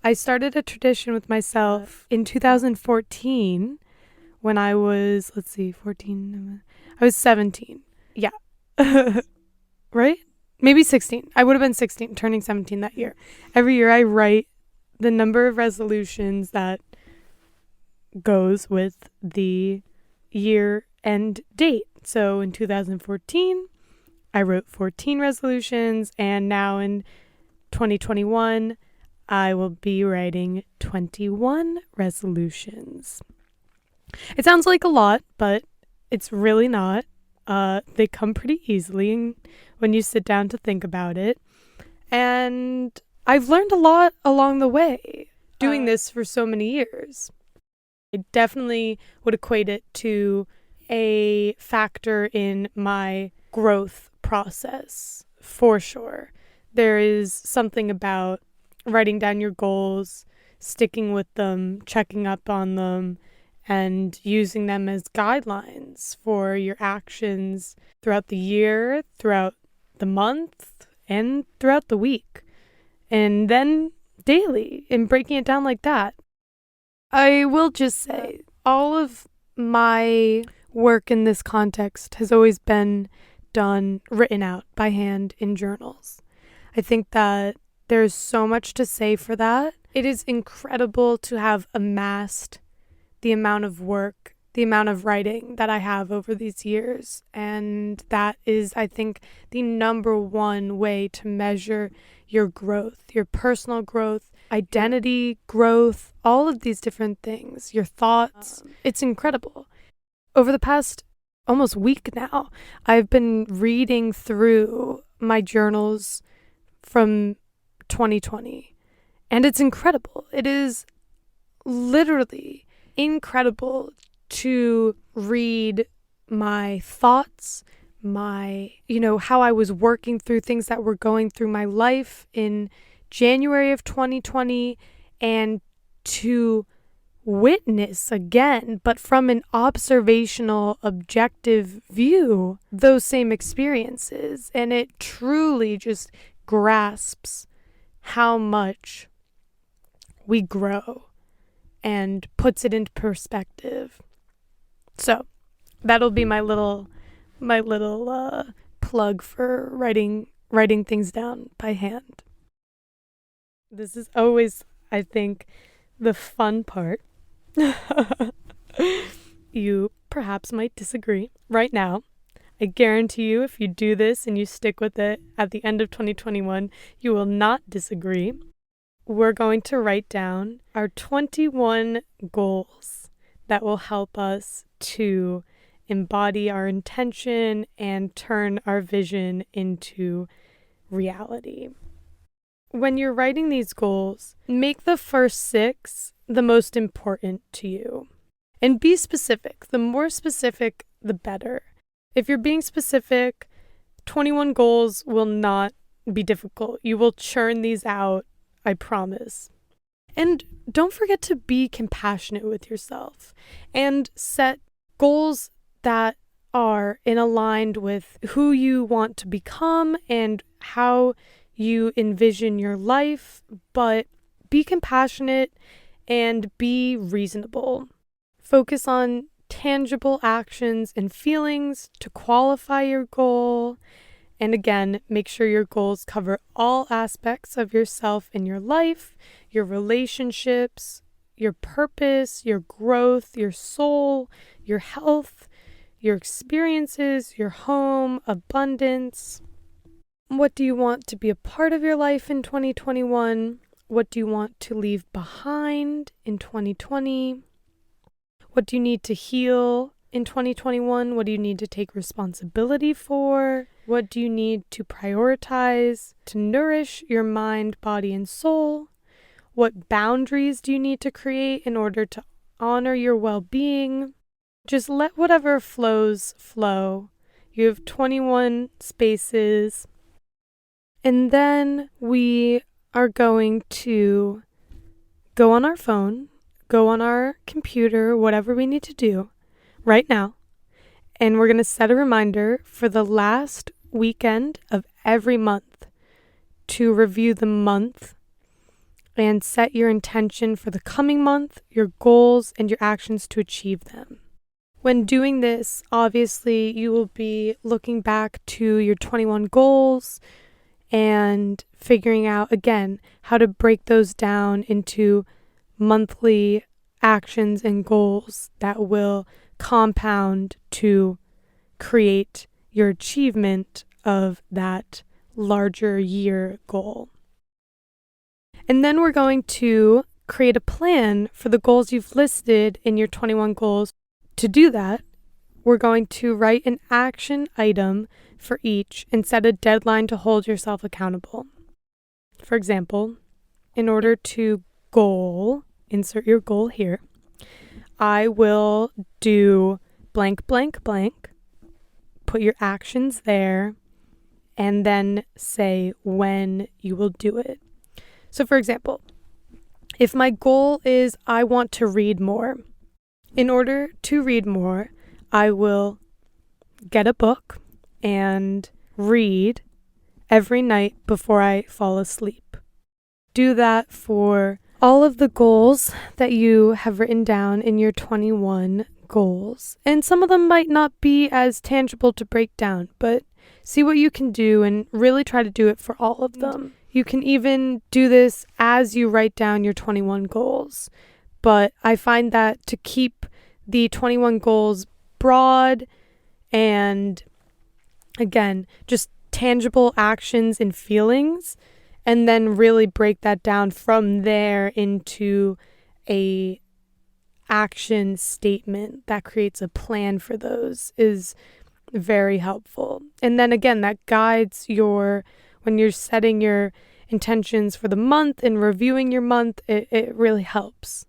I started a tradition with myself in 2014 when I was, 14. I was 17. Yeah. Right? Maybe 16. I would have been 16, turning 17 that year. Every year I write the number of resolutions that goes with the year end date. So in 2014, I wrote 14 resolutions, and now in 2021, I will be writing 21 resolutions. It sounds like a lot, but it's really not. They come pretty easily when you sit down to think about it. And I've learned a lot along the way doing this for so many years. I definitely would equate it to a factor in my growth process, for sure. There is something about writing down your goals, sticking with them, checking up on them, and using them as guidelines for your actions throughout the year, throughout the month, and throughout the week. And then daily, and breaking it down like that. I will just say, all of my work in this context has always been done, written out by hand in journals. I think that there's so much to say for that. It is incredible to have amassed the amount of work, the amount of writing that I have over these years. And that is, I think, the number one way to measure your growth, your personal growth, identity growth, all of these different things, your thoughts. It's incredible. Over the past almost week now, I've been reading through my journals from 2020, and it's incredible. It is literally incredible to read my thoughts, how I was working through things that were going through my life in January of 2020, and to witness again, but from an observational, objective view, those same experiences. And it truly just grasps how much we grow and puts it into perspective. So that'll be my little plug for writing things down by hand. This is always, I think, the fun part. You perhaps might disagree right now. I guarantee you, if you do this and you stick with it at the end of 2021, you will not disagree. We're going to write down our 21 goals that will help us to embody our intention and turn our vision into reality. When you're writing these goals, make the first 6 the most important to you. And be specific. The more specific, the better. If you're being specific, 21 goals will not be difficult. You will churn these out, I promise. And don't forget to be compassionate with yourself and set goals that are aligned with who you want to become and how you envision your life, but be compassionate and be reasonable. Focus on tangible actions and feelings to qualify your goal. And again, make sure your goals cover all aspects of yourself in your life, your relationships, your purpose, your growth, your soul, your health, your experiences, your home, abundance. What do you want to be a part of your life in 2021? What do you want to leave behind in 2020? What do you need to heal in 2021? What do you need to take responsibility for? What do you need to prioritize to nourish your mind, body, and soul? What boundaries do you need to create in order to honor your well-being? Just let whatever flows flow. You have 21 spaces. And then we are going to go on our phone, go on our computer, whatever we need to do right now. And we're going to set a reminder for the last weekend of every month to review the month and set your intention for the coming month, your goals, and your actions to achieve them. When doing this, obviously, you will be looking back to your 21 goals and figuring out, again, how to break those down into monthly actions and goals that will compound to create your achievement of that larger year goal. And then we're going to create a plan for the goals you've listed in your 21 goals. To do that, we're going to write an action item for each and set a deadline to hold yourself accountable. For example, in order to insert your goal here, I will do blank, blank, blank, put your actions there, and then say when you will do it. So for example, if my goal is I want to read more, in order to read more, I will get a book and read every night before I fall asleep. Do that for all of the goals that you have written down in your 21 goals. And some of them might not be as tangible to break down, but see what you can do and really try to do it for all of them. You can even do this as you write down your 21 goals. But I find that to keep the 21 goals broad and, again, just tangible actions and feelings, and then really break that down from there into a action statement that creates a plan for those is very helpful. And then again, that guides when you're setting your intentions for the month and reviewing your month, it really helps.